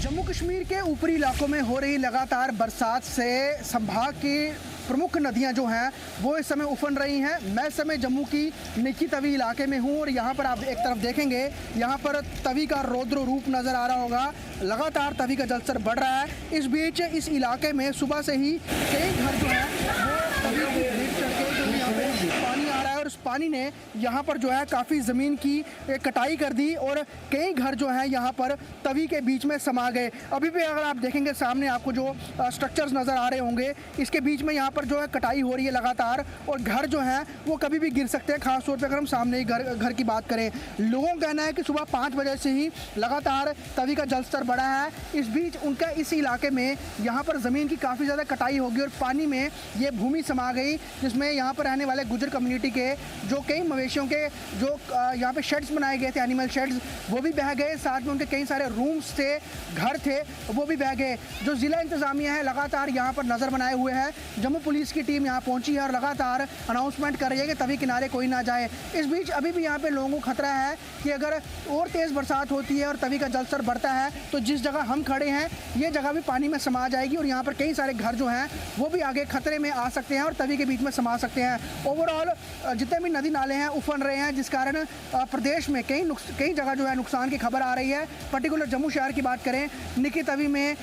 जम्मू कश्मीर के ऊपरी इलाकों में हो रही लगातार बरसात से संभाग की प्रमुख नदियां जो हैं वो इस समय उफन रही हैं। मैं इस समय जम्मू की निकी तवी इलाके में हूं और यहाँ पर आप एक तरफ देखेंगे, यहाँ पर तवी का रौद्र रूप नज़र आ रहा होगा। लगातार तवी का जलस्तर बढ़ रहा है। इस बीच इस इलाके में सुबह से ही कई घर जो है वो तवी की भेंट चढ़ के जो यहाँ पे पानी आ रहा है और उस पानी ने यहाँ पर जो है काफ़ी ज़मीन की कटाई कर दी और कई घर जो हैं यहाँ पर तवी के बीच में समा गए। अभी भी अगर आप देखेंगे सामने आपको जो स्ट्रक्चर्स नज़र आ रहे होंगे, इसके बीच में यहाँ पर जो है कटाई हो रही है लगातार और घर जो हैं वो कभी भी गिर सकते हैं। खास तौर पे अगर हम सामने ही घर की बात करें, लोगों का कहना है कि सुबह 5 बजे से ही लगातार तवी का जलस्तर बढ़ा है। इस बीच उनका इस इलाके में यहाँ पर ज़मीन की काफ़ी ज़्यादा कटाई होगी और पानी में ये भूमि समा गई, जिसमें यहाँ पर रहने वाले गुजर कम्युनिटी के जो कई मवेशियों के जो यहाँ पे शेड्स बनाए गए थे, एनिमल शेड्स, वो भी बह गए। साथ में उनके कई सारे रूम्स थे, घर थे, वो भी बह गए। जो ज़िला इंतज़ामिया है लगातार यहाँ पर नज़र बनाए हुए है। जम्मू पुलिस की टीम यहाँ पहुँची है और लगातार अनाउंसमेंट कर रही है कि तवी किनारे कोई ना जाए। इस बीच अभी भी यहाँ पे लोगों को खतरा है कि अगर और तेज़ बरसात होती है और तवी का जलस्तर बढ़ता है तो जिस जगह हम खड़े हैं ये जगह भी पानी में समा जाएगी और यहाँ पर कई सारे घर जो हैं वो भी आगे खतरे में आ सकते हैं और तवी के बीच में समा सकते हैं। ओवरऑल जितने भी नदी नाले हैं उफन रहे हैं, जिस कारण प्रदेश में कई जगह जो है नुकसान की खबर आ रही है। पर्टिकुलर जम्मू शहर की बात करें, निकी तवी में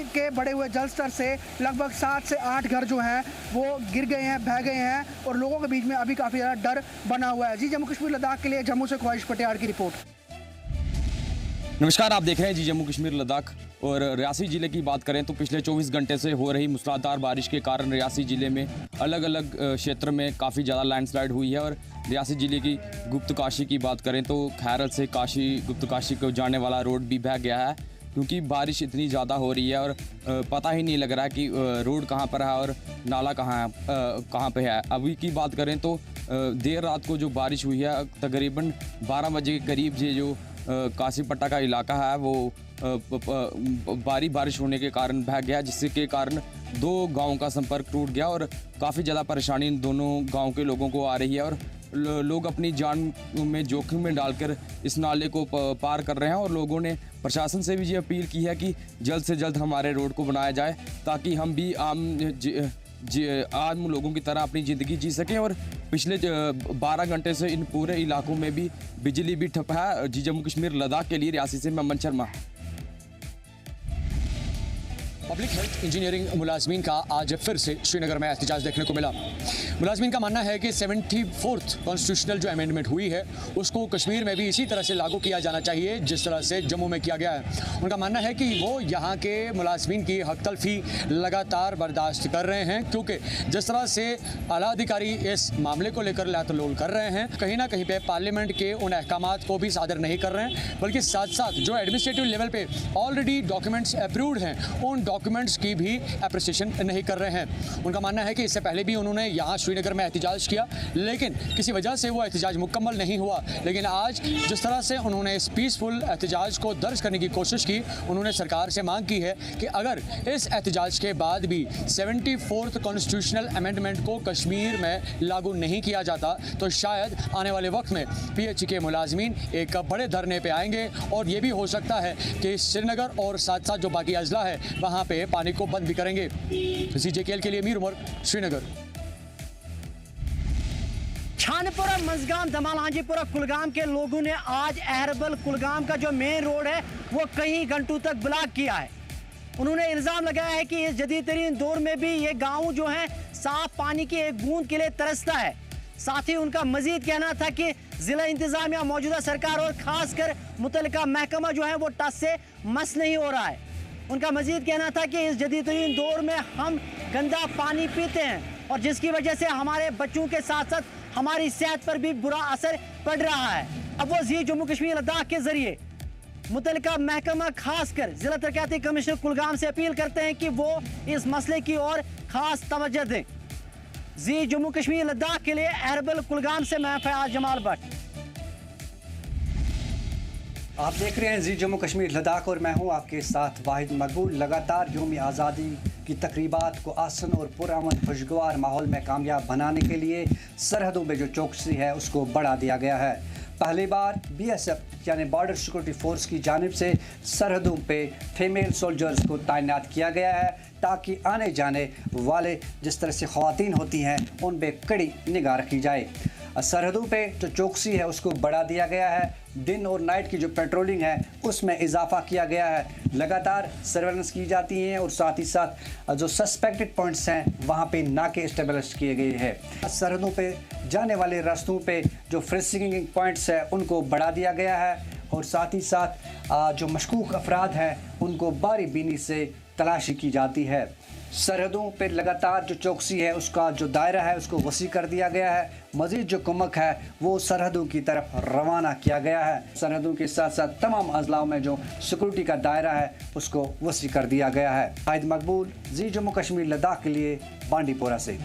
के बढ़े हुए जलस्तर से लगभग 7 से 8 घर जो हैं वो गिर गए हैं, बह गए हैं और लोगों के बीच में अभी काफ़ी ज़्यादा डर बना हुआ है। जी जम्मू कश्मीर लद्दाख के लिए जम्मू से ख्वाहिश पटियाल की रिपोर्ट। नमस्कार, आप देख रहे हैं जी जम्मू कश्मीर लद्दाख। और रियासी ज़िले की बात करें तो पिछले 24 घंटे से हो रही मूसलाधार बारिश के कारण रियासी ज़िले में अलग अलग क्षेत्र में काफ़ी ज़्यादा लैंडस्लाइड हुई है। और रियासी ज़िले की गुप्त काशी की बात करें तो खैरल से काशी गुप्त काशी को जाने वाला रोड भी बह गया है, क्योंकि बारिश इतनी ज़्यादा हो रही है और पता ही नहीं लग रहा है कि रोड कहाँ पर है और नाला कहाँ पे है। अभी की बात करें तो देर रात को जो बारिश हुई है तकरीबन 12 बजे के करीब ये जो कासीपट्टा का इलाका है वो भारी बारिश होने के कारण बह गया, जिसके के कारण 2 गाँव का संपर्क टूट गया और काफ़ी ज़्यादा परेशानी इन दोनों गाँव के लोगों को आ रही है। और लोग अपनी जान में जोखिम में डालकर इस नाले को पार कर रहे हैं और लोगों ने प्रशासन से भी ये अपील की है कि जल्द से जल्द हमारे रोड को बनाया जाए ताकि हम भी आम लोगों की तरह अपनी ज़िंदगी जी सकें। और पिछले 12 घंटे से इन पूरे इलाकों में भी बिजली भी ठप है। जी जम्मू कश्मीर लद्दाख के लिए रियासी से मैं अमन शर्मा। पब्लिक हेल्थ इंजीनियरिंग मुलाजमीन का आज फिर से श्रीनगर में एहतजाज देखने को मिला। मुलाजमीन का मानना है कि 74th कॉन्स्टिट्यूशनल जो अमेंडमेंट हुई है उसको कश्मीर में भी इसी तरह से लागू किया जाना चाहिए जिस तरह से जम्मू में किया गया है। उनका मानना है कि वो यहाँ के मुलाजमीन की हक तलफी लगातार बर्दाश्त कर रहे हैं, क्योंकि जिस तरह से आला अधिकारी इस मामले को लेकर लातलोल कर रहे हैं, कहीं ना कहीं पे पार्लियामेंट के उन अहकामात को भी सादर नहीं कर रहे हैं, बल्कि साथ साथ जो एडमिनिस्ट्रेटिव लेवल पे ऑलरेडी डॉक्यूमेंट्स अप्रूव्ड हैं उन डॉक्यूमेंट्स की भी अप्रिसिएशन नहीं कर रहे हैं। उनका मानना है कि इससे पहले भी उन्होंने यहाँ श्रीनगर में एहतजाज किया, लेकिन किसी वजह से वो एहतजाज मुकम्मल नहीं हुआ। लेकिन आज जिस तरह से उन्होंने इस पीसफुल एहतजाज को दर्ज करने की कोशिश की, उन्होंने सरकार से मांग की है कि अगर इस एहतजाज के बाद भी 74th कॉन्स्टिट्यूशनल अमेंडमेंट को कश्मीर में लागू नहीं किया जाता तो शायद आने वाले वक्त में PH के मुलाजमीन एक बड़े धरने पे आएंगे और ये भी हो सकता है कि श्रीनगर और साथ साथ जो बाकी अजला है वहाँ पे पानी को बंद भी करेंगे। CJKL के लिए मीर उमर, श्रीनगर। छानपुरा, मंजगाम, दमाल, हाजीपुरा, कुलगाम के लोगों ने आज अहरबल कुलगाम का जो मेन रोड है वो कई घंटों तक ब्लॉक किया है। उन्होंने इल्ज़ाम लगाया है कि इस जदीद तरीन दौर में भी ये गांव जो है साफ पानी की एक बूंद के लिए तरसता है। साथ ही उनका मजीद कहना था कि जिला इंतजामिया, मौजूदा सरकार और खासकर मुतल्लिका महकमा जो है वो टस से मस नहीं हो रहा है। उनका मजीद कहना था कि इस जदीद तरीन दौर में हम गंदा पानी पीते हैं और जिसकी वजह से हमारे बच्चों के साथ साथ हमारी सेहत पर भी बुरा असर पड़ रहा है। अब वो जी जम्मू कश्मीर लद्दाख के जरिए मुतल्लिका महकमा खासकर जिला तरक्याती कमिश्नर कुलगाम से अपील करते हैं कि वो इस मसले की ओर खास तवज्जो दें। जी जम्मू कश्मीर लद्दाख के लिए अहरबल कुलगाम से मैं फयाज जमाल भट्ट। आप देख रहे हैं जी जम्मू कश्मीर लद्दाख और मैं हूं आपके साथ वाहिद मकबूल। लगातार यौम आज़ादी की तकरीबात को आसन और पुरअमन खुशगवार माहौल में कामयाब बनाने के लिए सरहदों में जो चौकसी है उसको बढ़ा दिया गया है। पहली बार BSF यानी बॉर्डर सिक्योरिटी फोर्स की जानिब से सरहदों पे फीमेल सोल्जर्स को तैनात किया गया है ताकि आने जाने वाले जिस तरह से ख़वातीन होती हैं उन पे कड़ी निगाह रखी जाए। सरहदों पे जो चौकसी है उसको बढ़ा दिया गया है। दिन और नाइट की जो पेट्रोलिंग है उसमें इजाफा किया गया है। लगातार सर्वेलेंस की जाती है और साथ ही साथ जो सस्पेक्टेड पॉइंट्स हैं वहाँ पे नाके इस्टेब्लिश किए गए हैं। सरहदों पे जाने वाले रास्तों पे जो फ्रीजिंग पॉइंट्स हैं उनको बढ़ा दिया गया है और साथ ही साथ जो मशकूक अफराद हैं उनको बारी बीनी से तलाशी की जाती है। सरहदों पर लगातार जो चौकसी है उसका जो दायरा है उसको वसी कर दिया गया है। मज़ीद जो कुमक है वो सरहदों की तरफ रवाना किया गया है। सरहदों के साथ साथ तमाम अजलाओं में जो सिक्योरिटी का दायरा है उसको वसी कर दिया गया है। वाहिद मकबूल, जी जम्मू कश्मीर लद्दाख के लिए बांडीपोरा से।